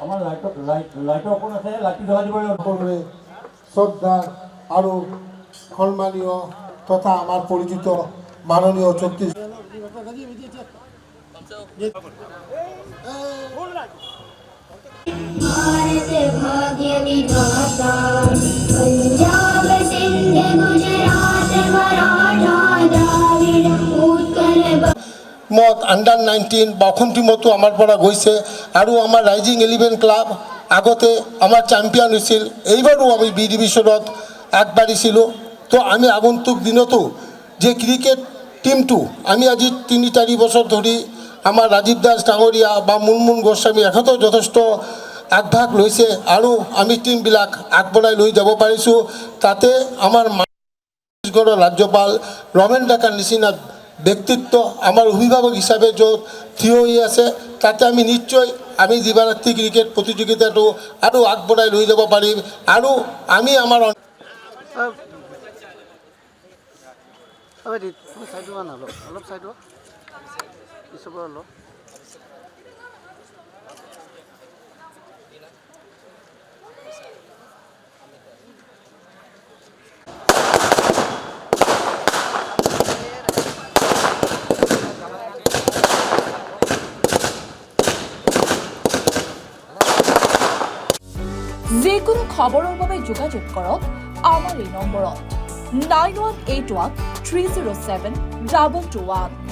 আমাৰ লাইটৰ ওপৰত আছে, লাইটটো জ্বলাই দিব সকলোৰে শ্ৰদ্ধা আৰু সন্মানীয় তথা আমাৰ পৰিচিত মাননীয় ছত্তীশ মত আণ্ডাৰ 19 বা অসম টীমতো আমাৰ পৰা গৈছে আৰু আমাৰ ৰাইজিং 11 ক্লাব আগতে আমাৰ চেম্পিয়ন হৈছিল। এইবাৰো আমি বি ডিভিশ্যনত আগবাঢ়িছিলোঁ। তো আমি আগন্তুক দিনতো যে ক্ৰিকেট টিমটো আমি আজি 3-4 বছৰ ধৰি আমাৰ ৰাজীৱ দাস ডাঙৰীয়া বা মুনমুন গোস্বামী এখেতেও যথেষ্ট আগভাগ লৈছে আৰু আমি টিমবিলাক আগবঢ়াই লৈ যাব পাৰিছোঁ। তাতে আমাৰ ছত্তীশগড়ৰ ৰাজ্যপাল ৰমেন ডেকাৰ নিচিনা ব্যক্তিত্ব আমাৰ অভিভাৱক হিচাপে য'ত থিয় হৈ আছে, তাতে আমি নিশ্চয় আমি দিবাৰাত্ৰি ক্ৰিকেট প্ৰতিযোগিতাটো আৰু আগবঢ়াই লৈ যাব পাৰিম। আৰু আমি আমাৰ যিকোনো খবৰৰ বাবে যোগাযোগ কৰক আমাৰ এই নম্বৰত 9181 307 221।